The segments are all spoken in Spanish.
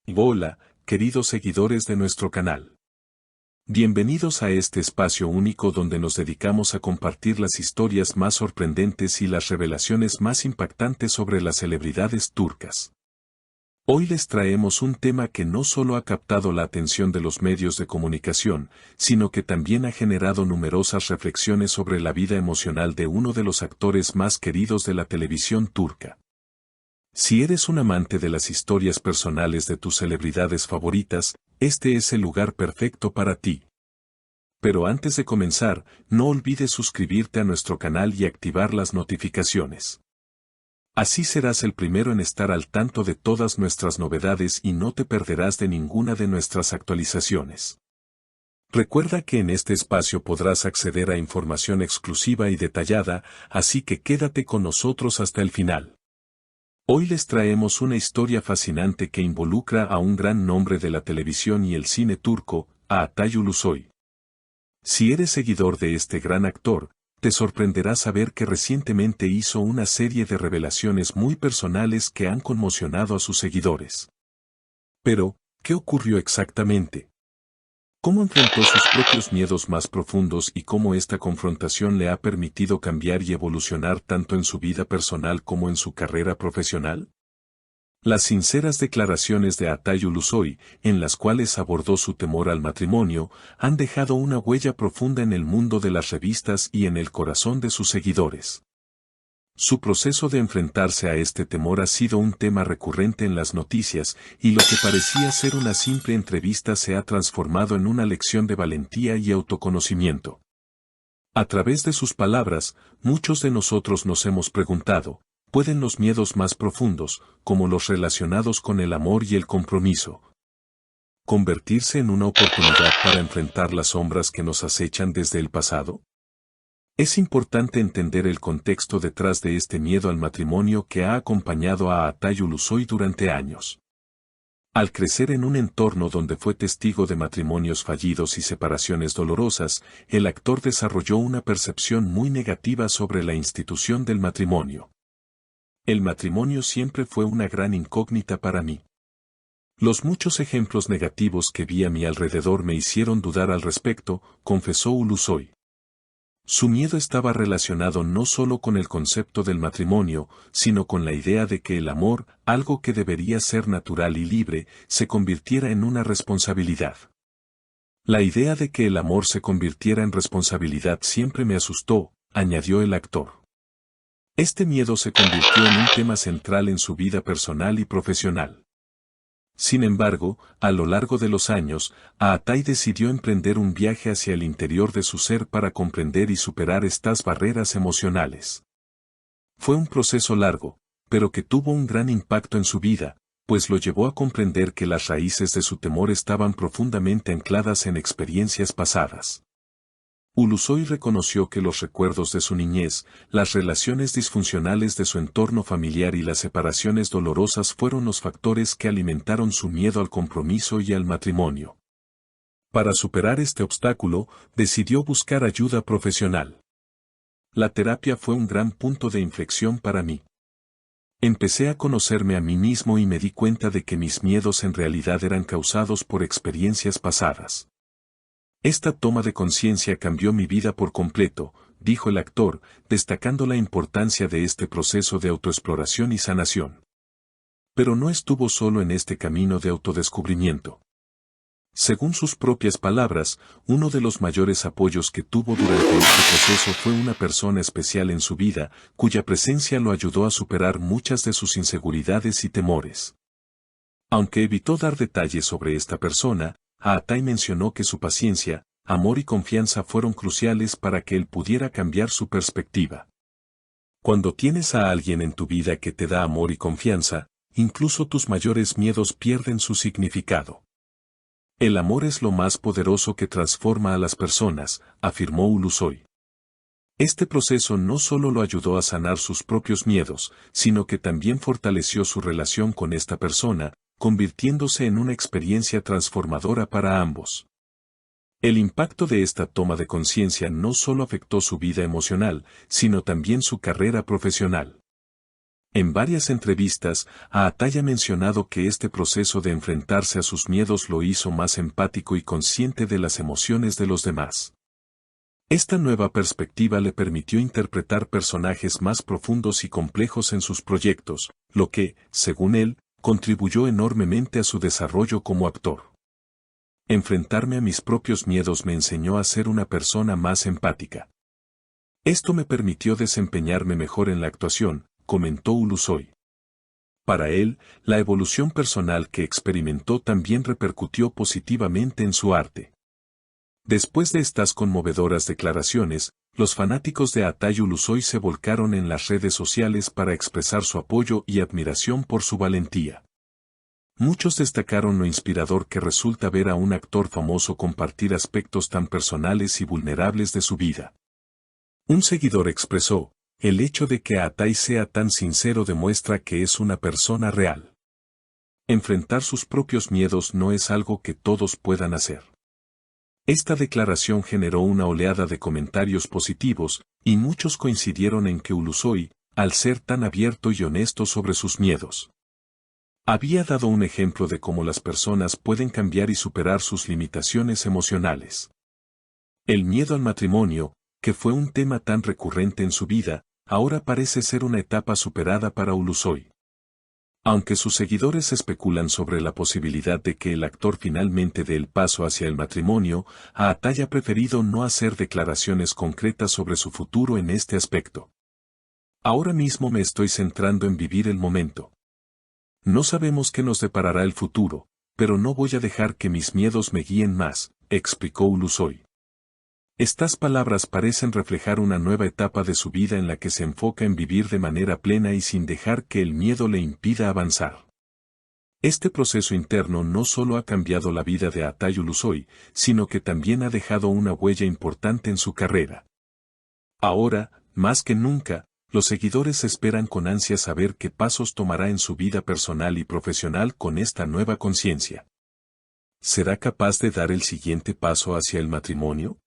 Hola, queridos seguidores de nuestro canal. Bienvenidos a este espacio único donde nos dedicamos a compartir las historias más sorprendentes y las revelaciones más impactantes sobre las celebridades turcas. Hoy les traemos un tema que no solo ha captado la atención de los medios de comunicación, sino que también ha generado numerosas reflexiones sobre la vida emocional de uno de los actores más queridos de la televisión turca. Si eres un amante de las historias personales de tus celebridades favoritas, este es el lugar perfecto para ti. Pero antes de comenzar, no olvides suscribirte a nuestro canal y activar las notificaciones. Así serás el primero en estar al tanto de todas nuestras novedades y no te perderás de ninguna de nuestras actualizaciones. Recuerda que en este espacio podrás acceder a información exclusiva y detallada, así que quédate con nosotros hasta el final. Hoy les traemos una historia fascinante que involucra a un gran nombre de la televisión y el cine turco, a Altay Ulusoy. Si eres seguidor de este gran actor, te sorprenderá saber que recientemente hizo una serie de revelaciones muy personales que han conmocionado a sus seguidores. Pero, ¿qué ocurrió exactamente? ¿Cómo enfrentó sus propios miedos más profundos y cómo esta confrontación le ha permitido cambiar y evolucionar tanto en su vida personal como en su carrera profesional? Las sinceras declaraciones de Altay Ulusoy, en las cuales abordó su temor al matrimonio, han dejado una huella profunda en el mundo de las revistas y en el corazón de sus seguidores. Su proceso de enfrentarse a este temor ha sido un tema recurrente en las noticias, y lo que parecía ser una simple entrevista se ha transformado en una lección de valentía y autoconocimiento. A través de sus palabras, muchos de nosotros nos hemos preguntado, ¿pueden los miedos más profundos, como los relacionados con el amor y el compromiso, convertirse en una oportunidad para enfrentar las sombras que nos acechan desde el pasado? Es importante entender el contexto detrás de este miedo al matrimonio que ha acompañado a Altay Ulusoy durante años. Al crecer en un entorno donde fue testigo de matrimonios fallidos y separaciones dolorosas, el actor desarrolló una percepción muy negativa sobre la institución del matrimonio. El matrimonio siempre fue una gran incógnita para mí. Los muchos ejemplos negativos que vi a mi alrededor me hicieron dudar al respecto, confesó Ulusoy. Su miedo estaba relacionado no solo con el concepto del matrimonio, sino con la idea de que el amor, algo que debería ser natural y libre, se convirtiera en una responsabilidad. La idea de que el amor se convirtiera en responsabilidad siempre me asustó, añadió el actor. Este miedo se convirtió en un tema central en su vida personal y profesional. Sin embargo, a lo largo de los años, Altay decidió emprender un viaje hacia el interior de su ser para comprender y superar estas barreras emocionales. Fue un proceso largo, pero que tuvo un gran impacto en su vida, pues lo llevó a comprender que las raíces de su temor estaban profundamente ancladas en experiencias pasadas. Ulusoy reconoció que los recuerdos de su niñez, las relaciones disfuncionales de su entorno familiar y las separaciones dolorosas fueron los factores que alimentaron su miedo al compromiso y al matrimonio. Para superar este obstáculo, decidió buscar ayuda profesional. La terapia fue un gran punto de inflexión para mí. Empecé a conocerme a mí mismo y me di cuenta de que mis miedos en realidad eran causados por experiencias pasadas. Esta toma de conciencia cambió mi vida por completo, dijo el actor, destacando la importancia de este proceso de autoexploración y sanación. Pero no estuvo solo en este camino de autodescubrimiento. Según sus propias palabras, uno de los mayores apoyos que tuvo durante este proceso fue una persona especial en su vida, cuya presencia lo ayudó a superar muchas de sus inseguridades y temores. Aunque evitó dar detalles sobre esta persona, Altay mencionó que su paciencia, amor y confianza fueron cruciales para que él pudiera cambiar su perspectiva. Cuando tienes a alguien en tu vida que te da amor y confianza, incluso tus mayores miedos pierden su significado. El amor es lo más poderoso que transforma a las personas, afirmó Ulusoy. Este proceso no solo lo ayudó a sanar sus propios miedos, sino que también fortaleció su relación con esta persona, convirtiéndose en una experiencia transformadora para ambos. El impacto de esta toma de conciencia no solo afectó su vida emocional, sino también su carrera profesional. En varias entrevistas, Atay ha mencionado que este proceso de enfrentarse a sus miedos lo hizo más empático y consciente de las emociones de los demás. Esta nueva perspectiva le permitió interpretar personajes más profundos y complejos en sus proyectos, lo que, según él, contribuyó enormemente a su desarrollo como actor. Enfrentarme a mis propios miedos me enseñó a ser una persona más empática. Esto me permitió desempeñarme mejor en la actuación, comentó Ulusoy. Para él, la evolución personal que experimentó también repercutió positivamente en su arte. Después de estas conmovedoras declaraciones, los fanáticos de Atay Ulusoy se volcaron en las redes sociales para expresar su apoyo y admiración por su valentía. Muchos destacaron lo inspirador que resulta ver a un actor famoso compartir aspectos tan personales y vulnerables de su vida. Un seguidor expresó: el hecho de que Atay sea tan sincero demuestra que es una persona real. Enfrentar sus propios miedos no es algo que todos puedan hacer. Esta declaración generó una oleada de comentarios positivos, y muchos coincidieron en que Ulusoy, al ser tan abierto y honesto sobre sus miedos, había dado un ejemplo de cómo las personas pueden cambiar y superar sus limitaciones emocionales. El miedo al matrimonio, que fue un tema tan recurrente en su vida, ahora parece ser una etapa superada para Ulusoy. Aunque sus seguidores especulan sobre la posibilidad de que el actor finalmente dé el paso hacia el matrimonio, Atay ha preferido no hacer declaraciones concretas sobre su futuro en este aspecto. Ahora mismo me estoy centrando en vivir el momento. No sabemos qué nos deparará el futuro, pero no voy a dejar que mis miedos me guíen más, explicó Ulusoy. Estas palabras parecen reflejar una nueva etapa de su vida en la que se enfoca en vivir de manera plena y sin dejar que el miedo le impida avanzar. Este proceso interno no solo ha cambiado la vida de Atay Ulusoy, sino que también ha dejado una huella importante en su carrera. Ahora, más que nunca, los seguidores esperan con ansia saber qué pasos tomará en su vida personal y profesional con esta nueva conciencia. ¿Será capaz de dar el siguiente paso hacia el matrimonio?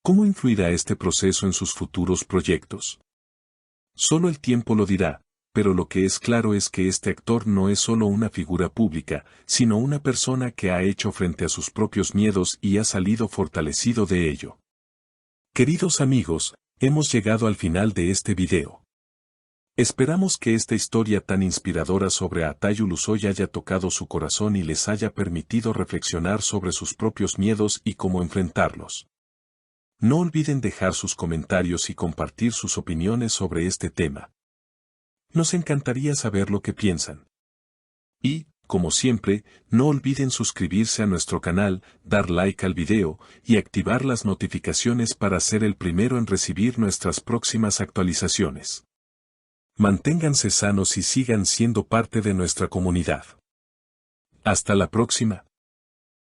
¿Cómo influirá este proceso en sus futuros proyectos? Solo el tiempo lo dirá, pero lo que es claro es que este actor no es solo una figura pública, sino una persona que ha hecho frente a sus propios miedos y ha salido fortalecido de ello. Queridos amigos, hemos llegado al final de este video. Esperamos que esta historia tan inspiradora sobre Atay Ulusoy haya tocado su corazón y les haya permitido reflexionar sobre sus propios miedos y cómo enfrentarlos. No olviden dejar sus comentarios y compartir sus opiniones sobre este tema. Nos encantaría saber lo que piensan. Y, como siempre, no olviden suscribirse a nuestro canal, dar like al video y activar las notificaciones para ser el primero en recibir nuestras próximas actualizaciones. Manténganse sanos y sigan siendo parte de nuestra comunidad. Hasta la próxima.